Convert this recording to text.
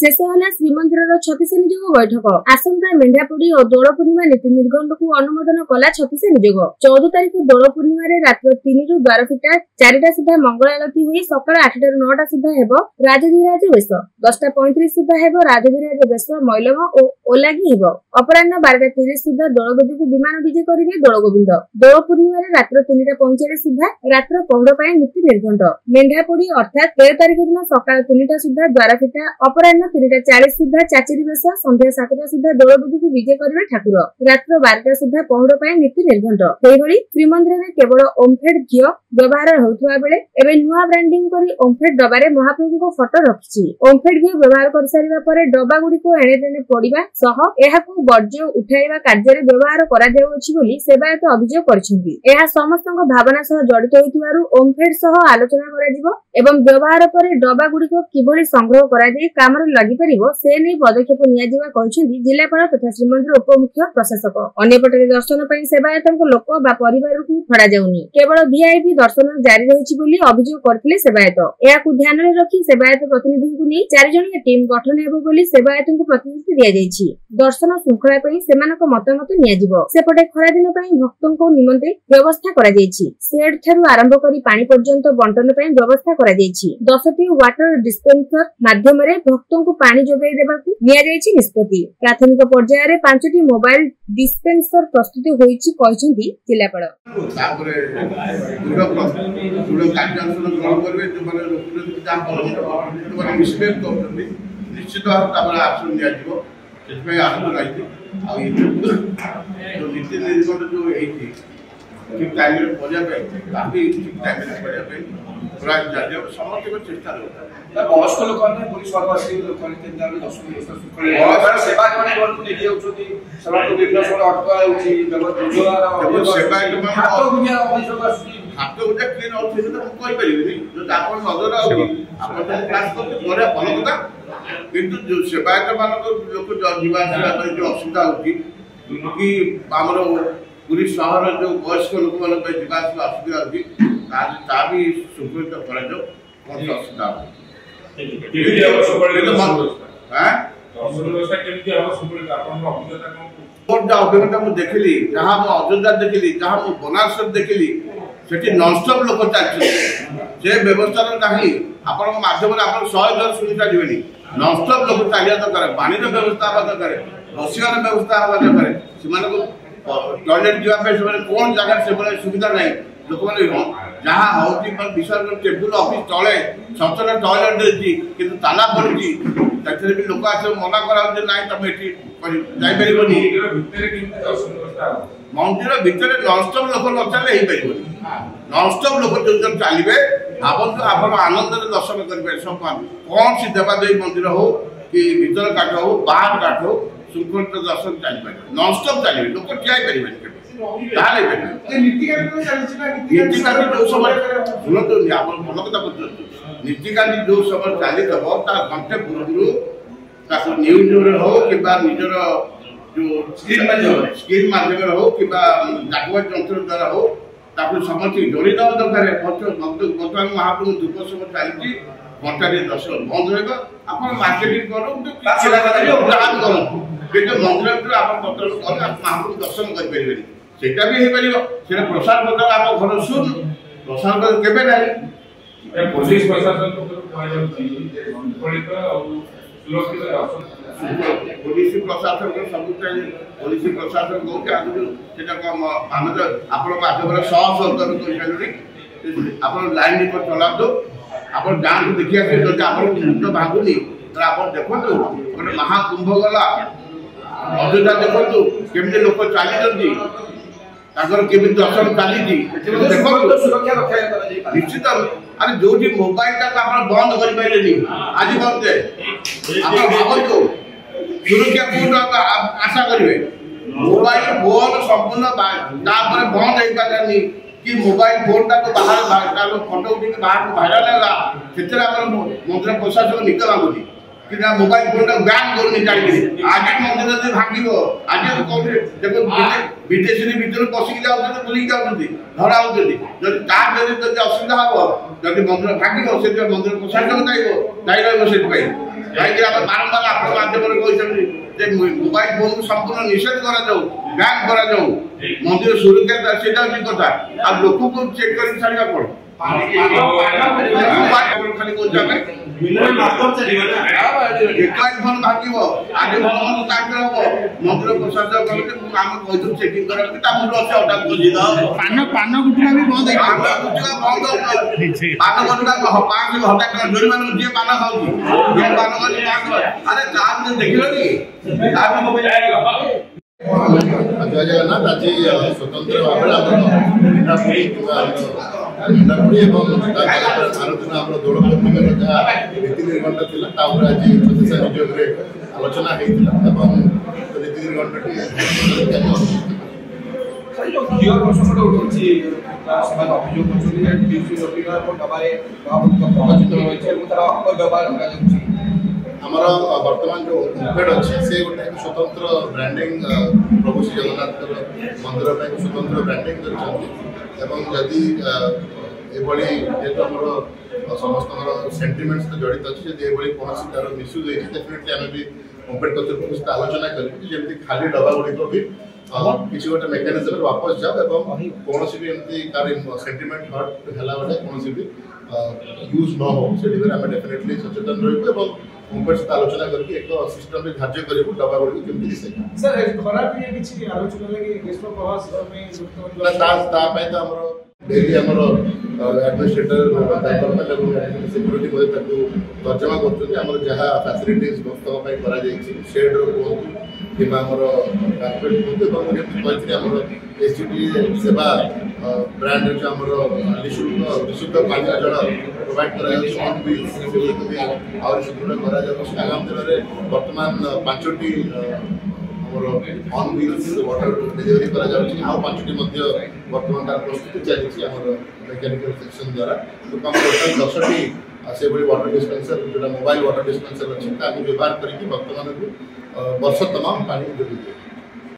शेष है श्रीमंदिर 36 नियोग बैठक। आसंता मेंढापड़ी और दोल पूर्णिमा नीति निर्घंट को अनुमोदन कला 36 नियोग। 14 तारीख दोल पूर्णिमा रात 3 रु द्वार फिटा 4टा सुधा मंगल आरती हुई सका 8 रु 9टा सुधा हेब राजधिराज बेश। 10:35 सुधा हेब राजधिराज बेश मैलम और ओलागी हेब। अपराह्न 12:30 सुधा दोलवेदी को विमान विजे करेंगे दोल गोविंद। दोल पूर्णिमा रात 3:45 सुधा रात्र पहुड़ पर नीति निर्घंट। मेंढापड़ी अर्थात 13 तारीख दिन सका 3टा सुधा द्वार फिटा अपराह्न 3:40 सुधा चाचिरी बेश। संध्या 7टा सुधा दोलवेदी को विजे करेंगे ठाकुर। रात्र 12टा सुधा पहुड़ पर नीति निर्घंट। श्रीमंदिर में केवल ओमफेड घी व्यवहार होता बेले एवं नुआ ब्रांडिंग करी ओमफेड डबारे महाप्रभु को फोटो रखिछि। ओमफेड घी व्यवहार कर सारिबा परे डबा गुडी को एणेदेणे पड़िबा सह एहाकु वर्ज्य उठाइबा कार्य रे व्यवहार करा जाउछि बोली सेवायत अभियोग करछन्ती। एहा समस्तक भावना सह जडित होइतिबारु ओमफेड सह आलोचना करा जिवो एवं व्यवहार परे डबा गुडी को किभली संग्रह करा जाय कामरे लागि परिबो से नै पदक्षेप निया जिवा कहछन्ती जिल्लापाल तथा श्रीमंदिर उपमुख्य प्रशासक। अन्यपटे दर्शन पई सेवायतक लोक बा परिवार को छड़ा जाउनी केवल वीआईपी दर्शन जारी रहिछि बोली अभियोग करथिले सेवायत। एहाकु ध्यान रे रखि सेवायत प्रतिनिधि को नै 4 जणिया टीम गठन हेबो बोली सेवायतक प्रतिनिधि दिया जायछि। दर्शन श्रृंखला पई सेमानक मतामत निया जिवो। सेपटे खरा दिन पई भक्तों निमंते व्यवस्था करा जायछि। शेड थारु आरंभ करी पानी पर्यंत बंटन पई व्यवस्था करा जायछि। 10टी वाटर डिस्पेंसर माध्यम रे भक्तों को पानी जोगाई देबाकू निया जायछि निष्पत्ति। प्राथमिक पर्याय रे 5टी मोबाइल डिस्पेंसर प्रस्तुत होईछि कहछन्ती जिल्लापाल। तापरे जुड़ कार्यानुष्ठान ग्रहण करबे जो माने रोकते काम करबे माने मिसबेट करबे निश्चित भाव एक्शन दिया जीवो सेपे आरंभ लाइछि आ जो नीति निर्घंट जो एथि ठीक टाइम रे पहुंचा पे काफी ठीक टाइम रे पहुंचा पे पूरा जाय समस्त को चेष्टा रहता बयस्क लोक ने पुलिस आदिवासी लोक ने केंद्र में दर्शन व्यवस्था सुकले सेवा माने कोन निधि होउछथि सेवा को विघ्न सर अटका होउछि व्यवस्था सेवा के मान हाथ गुनिया अभियोग आसी हाथ गुनिया क्लीन होउछि तो कोइ परिबेनी जो आपण नजर आउछि आपण तो क्लास करते करे भल कथा किंतु जो सेवा के मान लोक जीवा जो असुविधा होउछि कि हमरो पूरी शहर जो बयस्क लोक मान पे जीवा असुविधा होउछि ता भी सुकृत करा जो कोन असुविधा अभिज्ञता मुझे देखिली जहाँ अयोध्या देखिली जहाँ बनारस देखिली से नॉनस्टॉप लोक चलते व्यवस्था नहीं आपण मध्यम आप 100 जन शुणी पारे नॉनस्टॉप लोक चलिया दरकार पानी व्यवस्था हवा दरकार बसार व्यवस्था हवा दरकार टॉयलेट जावाई कौन जगह से सुविधा नहीं लोक मैंने जहाँ हूँ विशाल टेबुल ऑफिस तले सचना टॉयलेट देती किंतु ताला पड़ी भी लोक आस मना करा ना तुम जापरनि मंदिर भितर नॉनस्टॉप लोक न चले नॉनस्टॉप लोक जो चलिए भावतु आप आनंद दर्शन करेंगे सब कौन सी देवादेवी मंदिर हो कि भीतर काठ हो बाहर काठ हो सुखद दर्शन चली नॉनस्टॉप चलिए लोक ठिया पारे नीतिकांति जो समय शुणु आप भल कथा नीतिकांति जो समय चली घंटे पूर्व न्यूज हो कि निजर जो स्क्रीन माध्यम हो कि डाकवाट यंत्र द्वारा हो समस्त जोड़ी देवा दरकार बर्तमान महाप्रभु धूप समय चलती घंटा दर्शन बंद रहा आप मार्केटिंग करूँ मंदिर आप महाप्रभु दर्शन करें सेटा भी हो प्रसाद बदल आप घर सुन प्रसाद बदल केबे नहीं पुलिस प्रशासन पुलिस प्रशासन सब पुलिस प्रशासन बहुत आगे आम तो आप माध्यम आप लाइन पर चलातु आप गाँव को देखिए आप मुंड भागुनी आप देखो गोटे महाकुंभ गला अयोध्या देखो केमती लोक चली दर्शन चली निश्चित अरे जो मोबाइल बंद कर आज बंद भावतु सुरक्षा कौन आशा करेंगे मोबाइल फोन संपूर्ण बंद हो पारे कि मोबाइल फोन टाक बाहर फटो उठे बाहर भाइराल है मंदिर प्रशासन निक लगुनि कि मोबाइल फोन बैन कर आज मंदिर भांग आज कौन देखो विदेशी भर पशिक जाऊँ बुलिक जाऊँगी धरा होती असुविधा हम जब मंदिर भांग से मंदिर प्रशासन दायी दायी रही कहीं बारंबार आप माध्यम मोबाइल फोन को संपूर्ण निषेध करा बैन करा मंदिर सुरक्षा से कथा आ लोक को चेक कर छाड़ा कौन खाली फोन भाग आज भल हम मंदिर प्रशासन कम चेकिंग पान गुटका भी बंद पान गुटका 5,000 जुर्माना जी पान खाऊ अरे चार देख जय जगन्नाथ आज स्वतंत्र भाव दौड़ पूर्णिम जहाँ नीति निर्घंट था आज छत्तीस नियोग आलोचना नीति निर्घंट आमर बर्तमान जो ओम्फेड अच्छे से गोटे स्वतंत्र ब्रांडिंग प्रभु श्री जगन्नाथ मंदिर पर स्वतंत्र ब्रांडिंग करदी जेहतु आम समस्त सेंटिमेंट्स जड़ित अच्छे जब कौन तार मिसयूज होती डेफिनेटली आम भी ओम्फेड कर्तृपक्ष आलोचना करें खाली डबा गुड़िक भी किसी गोटे मेकानिजम वापस जाओ और कौन भी एमती तार सेंटिमेंट हर्ट है कौन भी यूज न हो से डेफिनेटली सचेतन रही ओम्फेड सहित आलोचना करके एक सिस्टम में धार्य करूँ डबा गुड़ी केमती दिशा सर खराब ये किसी आलोचना लगे ग्रीष्म प्रवाह तो आमर डेली आमर एडमिनिस्ट्रेटर सिक्यूरीटी तर्जमा कर जहाँ फैसिलिटीज भक्तों शेड कहूँ कि कार्पेट कहूँ एससीटी सेवा ब्रांड जो निःशुल्क पानीय जल प्रोवाइड कर सुदृढ़ आगामी दिन में बर्तमान 5टी ऑन व्हील्स वाटर डिलीवरी करा 5टी बर्तमान तार प्रस्तुति चली मेकानिकल सेक्शन द्वारा तो टोटाल 10टी से वाटर डिस्पेंसर जो मोबाइल वाटर डिस्पेंसर अच्छी व्यवहार करके बर्तमान को वर्ष तमाम पानी जोड़ी